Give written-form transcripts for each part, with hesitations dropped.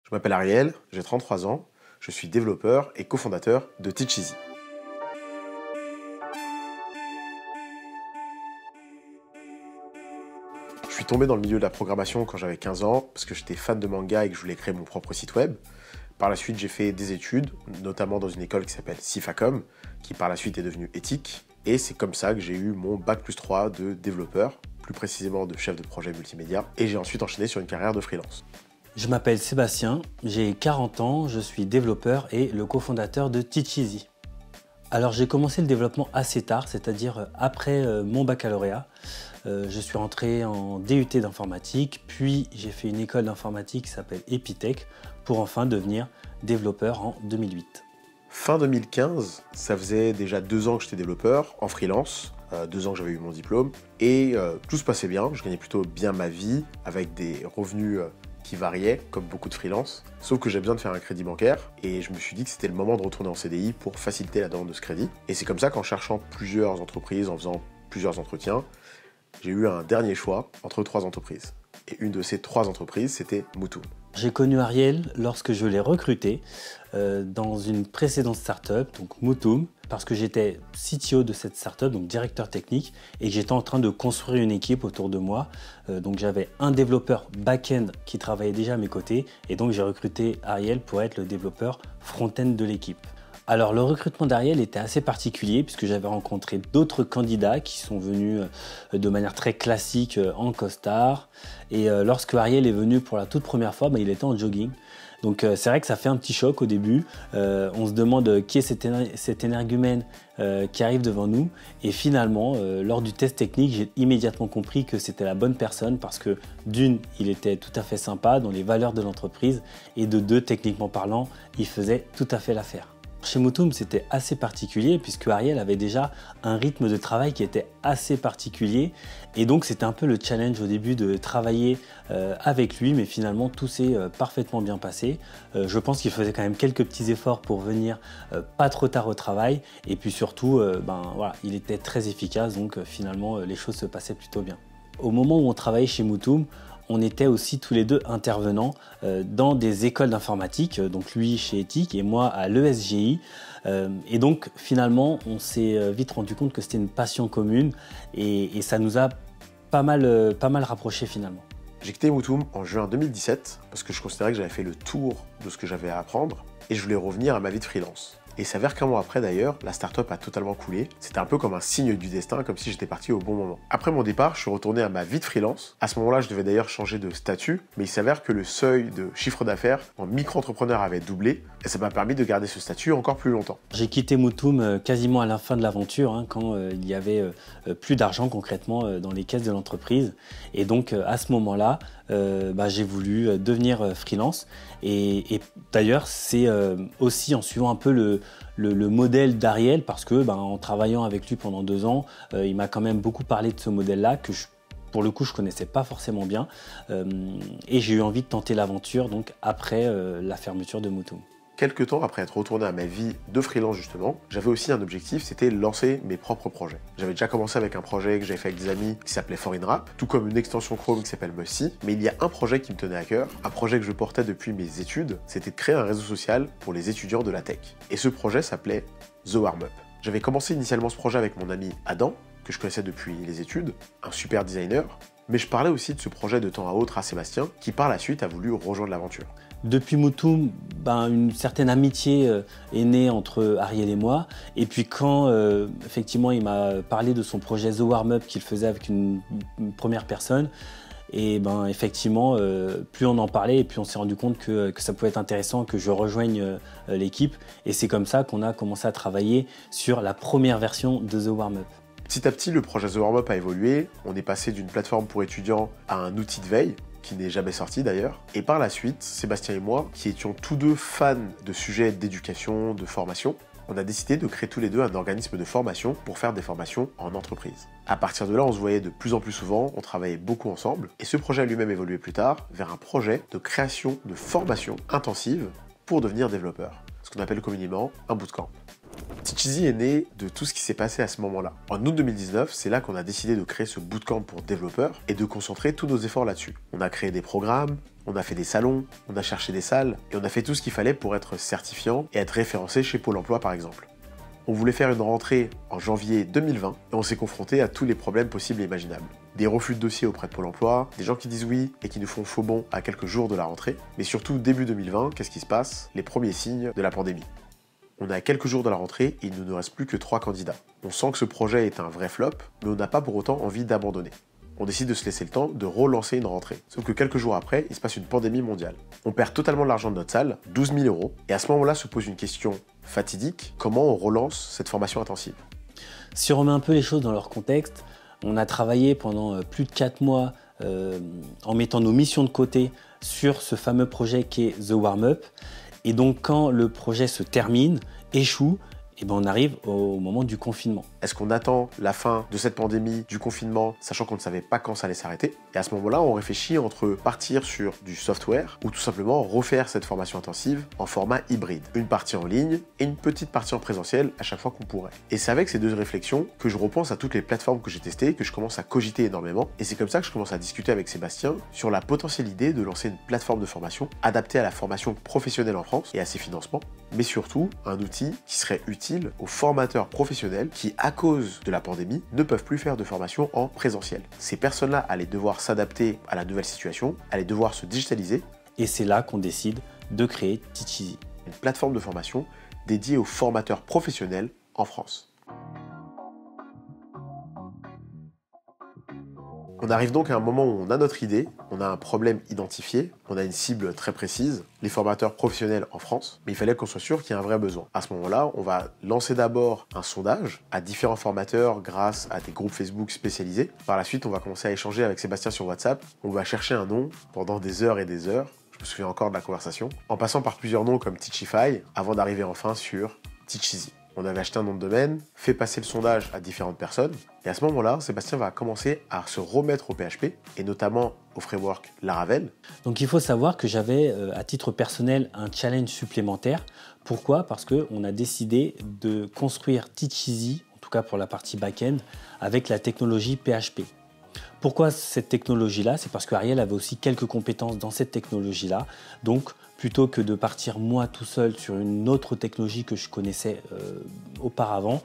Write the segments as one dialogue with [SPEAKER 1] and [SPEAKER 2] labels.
[SPEAKER 1] Je m'appelle Ariel, j'ai 33 ans, je suis développeur et cofondateur de Teacheasy. Je suis tombé dans le milieu de la programmation quand j'avais 15 ans parce que j'étais fan de manga et que je voulais créer mon propre site web. Par la suite, j'ai fait des études, notamment dans une école qui s'appelle Cifacom, qui par la suite est devenue éthique. Et c'est comme ça que j'ai eu mon Bac+3 de développeur, plus précisément de chef de projet multimédia. Et j'ai ensuite enchaîné sur une carrière de freelance.
[SPEAKER 2] Je m'appelle Sébastien, j'ai 40 ans, je suis développeur et le cofondateur de Teacheasy. Alors j'ai commencé le développement assez tard, c'est-à-dire après mon baccalauréat. Je suis rentré en DUT d'informatique, puis j'ai fait une école d'informatique qui s'appelle Epitech pour enfin devenir développeur en 2008.
[SPEAKER 1] Fin 2015, ça faisait déjà 2 ans que j'étais développeur en freelance, 2 ans que j'avais eu mon diplôme, et tout se passait bien, je gagnais plutôt bien ma vie avec des revenus qui variaient, comme beaucoup de freelance, sauf que j'ai besoin de faire un crédit bancaire, et je me suis dit que c'était le moment de retourner en CDI pour faciliter la demande de ce crédit. Et c'est comme ça qu'en cherchant plusieurs entreprises, en faisant plusieurs entretiens, j'ai eu un dernier choix entre 3 entreprises. Et une de ces 3 entreprises, c'était Moutoum.
[SPEAKER 2] J'ai connu Ariel lorsque je l'ai recruté dans une précédente startup, donc Moutoum, parce que j'étais CTO de cette startup, donc directeur technique, et que j'étais en train de construire une équipe autour de moi. Donc j'avais un développeur back-end qui travaillait déjà à mes côtés, et donc j'ai recruté Ariel pour être le développeur front-end de l'équipe. Alors le recrutement d'Ariel était assez particulier puisque j'avais rencontré d'autres candidats qui sont venus de manière très classique en costard. Et lorsque Ariel est venu pour la toute première fois, il était en jogging. Donc c'est vrai que ça fait un petit choc au début. On se demande qui est cet énergumène qui arrive devant nous. Et finalement, lors du test technique, j'ai immédiatement compris que c'était la bonne personne parce que d'une, il était tout à fait sympa dans les valeurs de l'entreprise et de deux, techniquement parlant, il faisait tout à fait l'affaire. Chez Moutoum, c'était assez particulier puisque Ariel avait déjà un rythme de travail qui était assez particulier et donc c'était un peu le challenge au début de travailler avec lui, mais finalement tout s'est parfaitement bien passé. Je pense qu'il faisait quand même quelques petits efforts pour venir pas trop tard au travail et puis surtout voilà, il était très efficace, donc finalement les choses se passaient plutôt bien. Au moment où on travaillait chez Moutoum, on était aussi tous les deux intervenants dans des écoles d'informatique, donc lui chez Ethic et moi à l'ESGI. Et donc finalement, on s'est vite rendu compte que c'était une passion commune et ça nous a pas mal rapprochés finalement.
[SPEAKER 1] J'ai quitté Moutoum en juin 2017 parce que je considérais que j'avais fait le tour de ce que j'avais à apprendre et je voulais revenir à ma vie de freelance. Et il s'avère qu'un mois après d'ailleurs, la startup a totalement coulé. C'était un peu comme un signe du destin, comme si j'étais parti au bon moment. Après mon départ, je suis retourné à ma vie de freelance. À ce moment-là, je devais d'ailleurs changer de statut, mais il s'avère que le seuil de chiffre d'affaires en micro-entrepreneur avait doublé, et ça m'a permis de garder ce statut encore plus longtemps.
[SPEAKER 2] J'ai quitté Moutoum quasiment à la fin de l'aventure, quand il y avait plus d'argent concrètement dans les caisses de l'entreprise. Et donc à ce moment-là, j'ai voulu devenir freelance. Et d'ailleurs, c'est aussi en suivant un peu le modèle d'Ariel, parce que en travaillant avec lui pendant 2 ans, il m'a quand même beaucoup parlé de ce modèle-là que pour le coup, je connaissais pas forcément bien. Et j'ai eu envie de tenter l'aventure donc après la fermeture de Moutoum.
[SPEAKER 1] Quelques temps après être retourné à ma vie de freelance justement, j'avais aussi un objectif, c'était lancer mes propres projets. J'avais déjà commencé avec un projet que j'avais fait avec des amis qui s'appelait ForeignRap, tout comme une extension Chrome qui s'appelle Musty, mais il y a un projet qui me tenait à cœur, un projet que je portais depuis mes études, c'était de créer un réseau social pour les étudiants de la tech. Et ce projet s'appelait The Warm-Up. J'avais commencé initialement ce projet avec mon ami Adam, que je connaissais depuis les études, un super designer, mais je parlais aussi de ce projet de temps à autre à Sébastien, qui par la suite a voulu rejoindre l'aventure.
[SPEAKER 2] Depuis Moutoum, une certaine amitié est née entre Ariel et moi. Et puis quand effectivement il m'a parlé de son projet The Warm-Up qu'il faisait avec une première personne, et effectivement, plus on en parlait, et plus on s'est rendu compte que ça pouvait être intéressant que je rejoigne l'équipe. Et c'est comme ça qu'on a commencé à travailler sur la première version de The Warm-Up.
[SPEAKER 1] Petit à petit, le projet The Warm-Up a évolué. On est passé d'une plateforme pour étudiants à un outil de veille, qui n'est jamais sorti d'ailleurs. Et par la suite, Sébastien et moi, qui étions tous deux fans de sujets d'éducation, de formation, on a décidé de créer tous les deux un organisme de formation pour faire des formations en entreprise. À partir de là, on se voyait de plus en plus souvent, on travaillait beaucoup ensemble, et ce projet a lui-même évolué plus tard vers un projet de création de formation intensive pour devenir développeur. ce qu'on appelle communément un bootcamp. Teacheasy est né de tout ce qui s'est passé à ce moment-là. En août 2019, c'est là qu'on a décidé de créer ce bootcamp pour développeurs et de concentrer tous nos efforts là-dessus. On a créé des programmes, on a fait des salons, on a cherché des salles et on a fait tout ce qu'il fallait pour être certifiant et être référencé chez Pôle emploi par exemple. On voulait faire une rentrée en janvier 2020 et on s'est confronté à tous les problèmes possibles et imaginables. Des refus de dossiers auprès de Pôle emploi, des gens qui disent oui et qui nous font faux bond à quelques jours de la rentrée, mais surtout début 2020, qu'est-ce qui se passe? Les premiers signes de la pandémie. On est à quelques jours de la rentrée et il ne nous reste plus que 3 candidats. On sent que ce projet est un vrai flop, mais on n'a pas pour autant envie d'abandonner. On décide de se laisser le temps de relancer une rentrée. Sauf que quelques jours après, il se passe une pandémie mondiale. On perd totalement l'argent de notre salle, 12 000 €, et à ce moment-là se pose une question fatidique, comment on relance cette formation intensive?
[SPEAKER 2] Si on remet un peu les choses dans leur contexte, on a travaillé pendant plus de 4 mois en mettant nos missions de côté sur ce fameux projet qui est The Warm-Up. Et donc quand le projet se termine, échoue, et ben on arrive au moment du confinement.
[SPEAKER 1] Est-ce qu'on attend la fin de cette pandémie, du confinement, sachant qu'on ne savait pas quand ça allait s'arrêter? Et à ce moment-là, on réfléchit entre partir sur du software ou tout simplement refaire cette formation intensive en format hybride. Une partie en ligne et une petite partie en présentiel à chaque fois qu'on pourrait. Et c'est avec ces deux réflexions que je repense à toutes les plateformes que j'ai testées, que je commence à cogiter énormément. Et c'est comme ça que je commence à discuter avec Sébastien sur la potentielle idée de lancer une plateforme de formation adaptée à la formation professionnelle en France et à ses financements, mais surtout un outil qui serait utile aux formateurs professionnels qui, à cause de la pandémie, ne peuvent plus faire de formation en présentiel. Ces personnes-là allaient devoir s'adapter à la nouvelle situation, allaient devoir se digitaliser.
[SPEAKER 2] Et c'est là qu'on décide de créer Teacheasy,
[SPEAKER 1] une plateforme de formation dédiée aux formateurs professionnels en France. On arrive donc à un moment où on a notre idée, on a un problème identifié, on a une cible très précise, les formateurs professionnels en France, mais il fallait qu'on soit sûr qu'il y a un vrai besoin. À ce moment-là, on va lancer d'abord un sondage à différents formateurs grâce à des groupes Facebook spécialisés. Par la suite, on va commencer à échanger avec Sébastien sur WhatsApp, on va chercher un nom pendant des heures et des heures, je me souviens encore de la conversation, en passant par plusieurs noms comme Teachify, avant d'arriver enfin sur Teacheasy. On avait acheté un nom de domaine, fait passer le sondage à différentes personnes, et à ce moment-là, Sébastien va commencer à se remettre au PHP, et notamment au framework Laravel.
[SPEAKER 2] Donc il faut savoir que j'avais, à titre personnel, un challenge supplémentaire. Pourquoi? Parce qu'on a décidé de construire Teacheasy, en tout cas pour la partie back-end, avec la technologie PHP. Pourquoi cette technologie-là? C'est parce qu'Ariel avait aussi quelques compétences dans cette technologie-là. Donc, plutôt que de partir moi tout seul sur une autre technologie que je connaissais auparavant,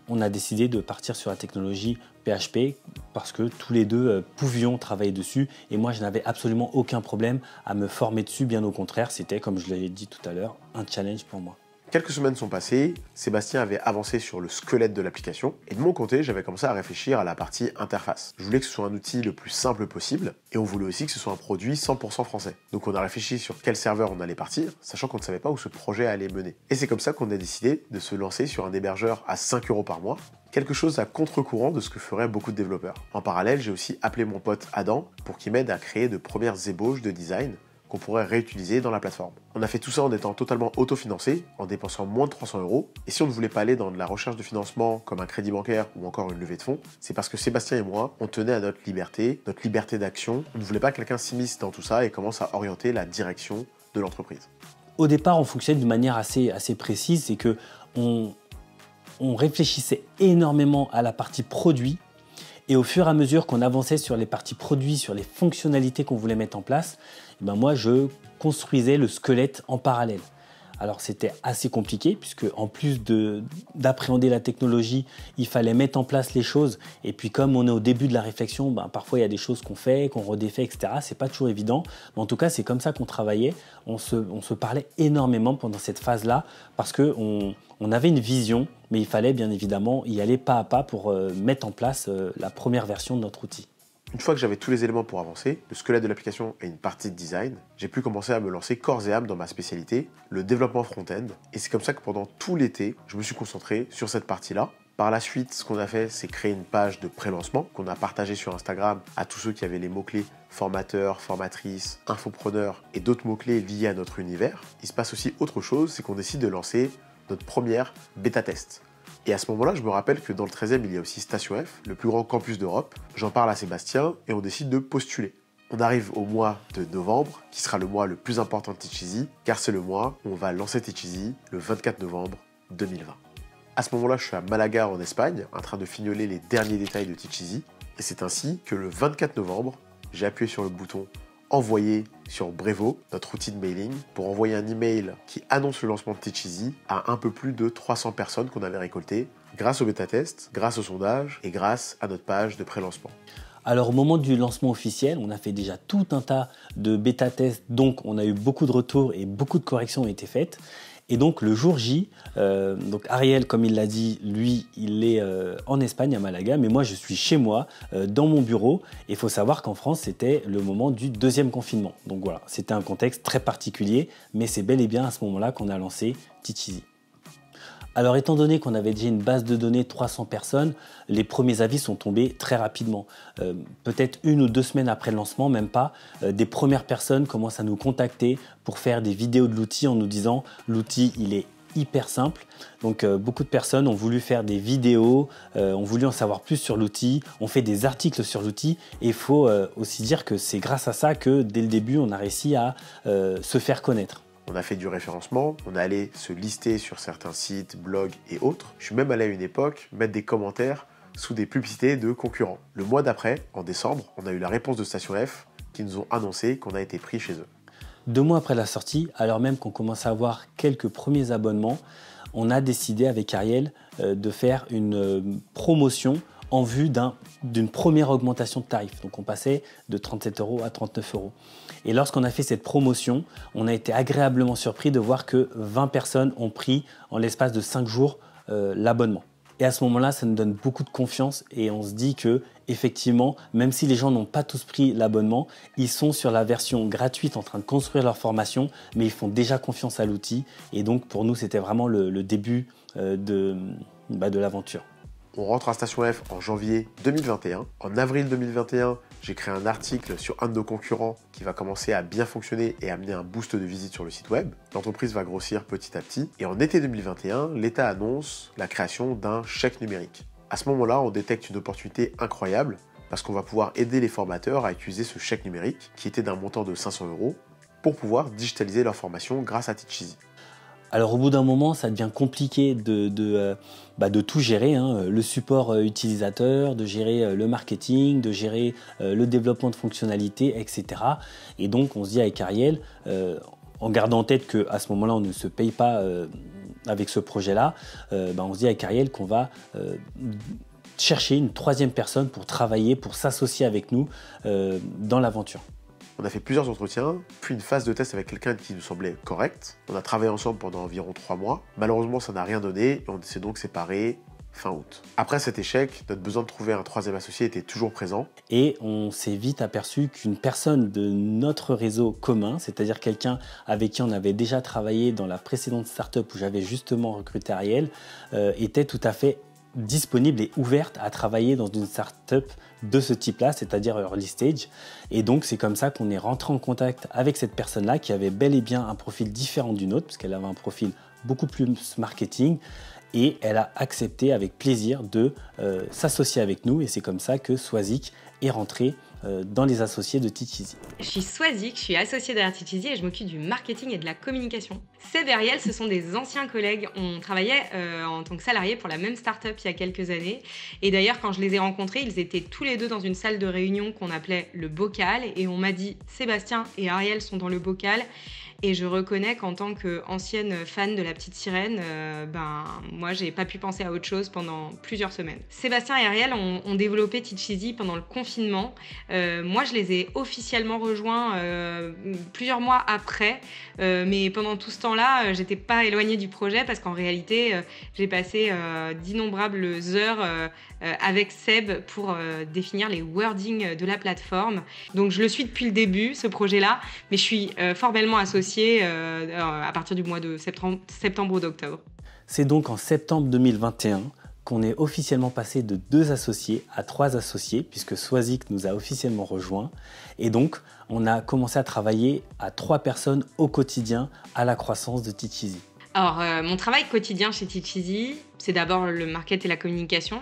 [SPEAKER 2] on a décidé de partir sur la technologie PHP parce que tous les deux pouvions travailler dessus et moi je n'avais absolument aucun problème à me former dessus, bien au contraire, c'était, comme je l'ai dit tout à l'heure, un challenge pour moi.
[SPEAKER 1] Quelques semaines sont passées, Sébastien avait avancé sur le squelette de l'application et de mon côté, j'avais commencé à réfléchir à la partie interface. Je voulais que ce soit un outil le plus simple possible et on voulait aussi que ce soit un produit 100% français. Donc on a réfléchi sur quel serveur on allait partir, sachant qu'on ne savait pas où ce projet allait mener. Et c'est comme ça qu'on a décidé de se lancer sur un hébergeur à 5 € par mois, quelque chose à contre-courant de ce que feraient beaucoup de développeurs. En parallèle, j'ai aussi appelé mon pote Adam pour qu'il m'aide à créer de premières ébauches de design qu'on pourrait réutiliser dans la plateforme. On a fait tout ça en étant totalement autofinancé, en dépensant moins de 300 €. Et si on ne voulait pas aller dans de la recherche de financement comme un crédit bancaire ou encore une levée de fonds, c'est parce que Sébastien et moi, on tenait à notre liberté d'action. On ne voulait pas que quelqu'un s'immisce dans tout ça et commence à orienter la direction de l'entreprise.
[SPEAKER 2] Au départ, on fonctionnait d'une manière assez précise, c'est que on réfléchissait énormément à la partie produit. Et au fur et à mesure qu'on avançait sur les parties produits, sur les fonctionnalités qu'on voulait mettre en place, ben moi je construisais le squelette en parallèle. Alors c'était assez compliqué puisque en plus d'appréhender la technologie, il fallait mettre en place les choses. Et puis comme on est au début de la réflexion, ben parfois il y a des choses qu'on fait, qu'on redéfait, etc. C'est pas toujours évident. Mais en tout cas, c'est comme ça qu'on travaillait. On se parlait énormément pendant cette phase-là parce qu'on avait une vision, mais il fallait bien évidemment y aller pas à pas pour mettre en place la première version de notre outil.
[SPEAKER 1] Une fois que j'avais tous les éléments pour avancer, le squelette de l'application et une partie de design, j'ai pu commencer à me lancer corps et âme dans ma spécialité, le développement front-end. Et c'est comme ça que pendant tout l'été, je me suis concentré sur cette partie-là. Par la suite, ce qu'on a fait, c'est créer une page de pré-lancement qu'on a partagée sur Instagram à tous ceux qui avaient les mots-clés formateur, formatrice, infopreneur et d'autres mots-clés liés à notre univers. Il se passe aussi autre chose, c'est qu'on décide de lancer notre première bêta-test. Et à ce moment-là, je me rappelle que dans le 13e, il y a aussi Station F, le plus grand campus d'Europe. J'en parle à Sébastien et on décide de postuler. On arrive au mois de novembre, qui sera le mois le plus important de Teach Easy, car c'est le mois où on va lancer Teach Easy le 24 novembre 2020. À ce moment-là, je suis à Malaga en Espagne, en train de fignoler les derniers détails de Teach Easy, et c'est ainsi que le 24 novembre, j'ai appuyé sur le bouton envoyer sur Brevo, notre outil de mailing, pour envoyer un email qui annonce le lancement de Teach Easy à un peu plus de 300 personnes qu'on avait récoltées grâce au bêta-test, grâce au sondage et grâce à notre page de pré-lancement.
[SPEAKER 2] Alors au moment du lancement officiel, on a fait déjà tout un tas de bêta-tests, donc on a eu beaucoup de retours et beaucoup de corrections ont été faites. Et donc le jour J, donc Ariel, comme il l'a dit, lui, il est en Espagne, à Malaga, mais moi je suis chez moi, dans mon bureau. Et il faut savoir qu'en France, c'était le moment du deuxième confinement. Donc voilà, c'était un contexte très particulier, mais c'est bel et bien à ce moment-là qu'on a lancé Teach Easy. Alors étant donné qu'on avait déjà une base de données 300 personnes, les premiers avis sont tombés très rapidement. Peut-être 1 ou 2 semaines après le lancement, même pas, des premières personnes commencent à nous contacter pour faire des vidéos de l'outil en nous disant l'outil il est hyper simple. Donc beaucoup de personnes ont voulu faire des vidéos, ont voulu en savoir plus sur l'outil, ont fait des articles sur l'outil et il faut aussi dire que c'est grâce à ça que dès le début on a réussi à se faire connaître.
[SPEAKER 1] On a fait du référencement, on est allé se lister sur certains sites, blogs et autres. Je suis même allé à une époque mettre des commentaires sous des publicités de concurrents. Le mois d'après, en décembre, on a eu la réponse de Station F qui nous ont annoncé qu'on a été pris chez eux.
[SPEAKER 2] 2 mois après la sortie, alors même qu'on commence à avoir quelques premiers abonnements, on a décidé avec Ariel de faire une promotion en vue d'une première augmentation de tarif. Donc on passait de 37 € à 39 €. Et lorsqu'on a fait cette promotion, on a été agréablement surpris de voir que 20 personnes ont pris en l'espace de 5 jours l'abonnement. Et à ce moment-là, ça nous donne beaucoup de confiance et on se dit que effectivement, même si les gens n'ont pas tous pris l'abonnement, ils sont sur la version gratuite en train de construire leur formation, mais ils font déjà confiance à l'outil. Et donc pour nous, c'était vraiment le début de l'aventure.
[SPEAKER 1] On rentre à Station F en janvier 2021. En avril 2021, j'ai créé un article sur un de nos concurrents qui va commencer à bien fonctionner et amener un boost de visite sur le site web. L'entreprise va grossir petit à petit. Et en été 2021, l'État annonce la création d'un chèque numérique. À ce moment-là, on détecte une opportunité incroyable parce qu'on va pouvoir aider les formateurs à utiliser ce chèque numérique qui était d'un montant de 500 € pour pouvoir digitaliser leur formation grâce à Teach Easy.
[SPEAKER 2] Alors au bout d'un moment, ça devient compliqué de tout gérer, hein, le support utilisateur, de gérer le marketing, de gérer le développement de fonctionnalités, etc. Et donc on se dit avec Ariel, en gardant en tête qu'à ce moment-là on ne se paye pas avec ce projet-là, on se dit avec Ariel qu'on va chercher une 3e personne pour travailler, pour s'associer avec nous dans l'aventure.
[SPEAKER 1] On a fait plusieurs entretiens, puis une phase de test avec quelqu'un qui nous semblait correct. On a travaillé ensemble pendant environ 3 mois. Malheureusement, ça n'a rien donné et on s'est donc séparés fin août. Après cet échec, notre besoin de trouver un 3e associé était toujours présent.
[SPEAKER 2] Et on s'est vite aperçu qu'une personne de notre réseau commun, c'est-à-dire quelqu'un avec qui on avait déjà travaillé dans la précédente startup où j'avais justement recruté Ariel, était tout à fait disponible et ouverte à travailler dans une startup de ce type-là, c'est-à-dire early stage. Et donc, c'est comme ça qu'on est rentré en contact avec cette personne-là qui avait bel et bien un profil différent du nôtre, parce qu'elle avait un profil beaucoup plus marketing. Et elle a accepté avec plaisir de s'associer avec nous. Et c'est comme ça que Swazik est rentré dans les associés de Teach Easy.
[SPEAKER 3] Je suis Swazik, je suis associée derrière Teach Easy et je m'occupe du marketing et de la communication. Seb et Ariel, ce sont des anciens collègues. On travaillait en tant que salariés pour la même start-up il y a quelques années. Et d'ailleurs, quand je les ai rencontrés, ils étaient tous les deux dans une salle de réunion qu'on appelait le bocal. Et on m'a dit, Sébastien et Ariel sont dans le bocal. Et je reconnais qu'en tant qu'ancienne fan de La Petite Sirène, moi, j'ai pas pu penser à autre chose pendant plusieurs semaines. Sébastien et Ariel ont développé Teach Easy pendant le confinement. Moi, je les ai officiellement rejoints plusieurs mois après. Mais pendant tout ce temps-là, j'étais pas éloignée du projet parce qu'en réalité, j'ai passé d'innombrables heures avec Seb pour définir les wordings de la plateforme. Donc, je le suis depuis le début, ce projet-là, mais je suis formellement associée à partir du mois de septembre ou d'octobre.
[SPEAKER 2] C'est donc en septembre 2021 qu'on est officiellement passé de 2 associés à 3 associés, puisque Swazik nous a officiellement rejoints. Et donc, on a commencé à travailler à 3 personnes au quotidien à la croissance de Teach Easy.
[SPEAKER 3] Alors, mon travail quotidien chez Teach Easy, c'est d'abord le market et la communication.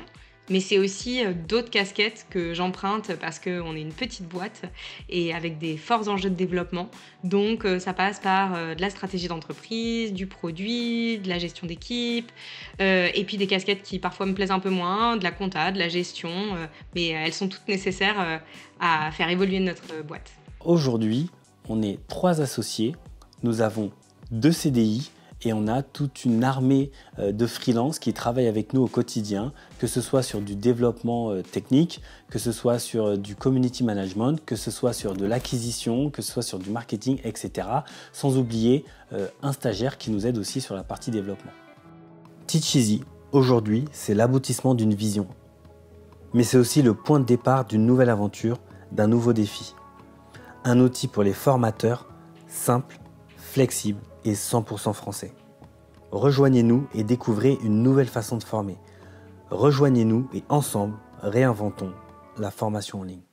[SPEAKER 3] Mais c'est aussi d'autres casquettes que j'emprunte parce qu'on est une petite boîte et avec des forts enjeux de développement. Donc ça passe par de la stratégie d'entreprise, du produit, de la gestion d'équipe, et puis des casquettes qui parfois me plaisent un peu moins, de la compta, de la gestion, mais elles sont toutes nécessaires à faire évoluer notre boîte.
[SPEAKER 2] Aujourd'hui, on est 3 associés, nous avons 2 CDI et on a toute une armée de freelance qui travaillent avec nous au quotidien, que ce soit sur du développement technique, que ce soit sur du community management, que ce soit sur de l'acquisition, que ce soit sur du marketing, etc. Sans oublier un stagiaire qui nous aide aussi sur la partie développement. Teach Easy, aujourd'hui, c'est l'aboutissement d'une vision. Mais c'est aussi le point de départ d'une nouvelle aventure, d'un nouveau défi. Un outil pour les formateurs, simple, flexible et 100% français. Rejoignez-nous et découvrez une nouvelle façon de former. Rejoignez-nous et ensemble, réinventons la formation en ligne.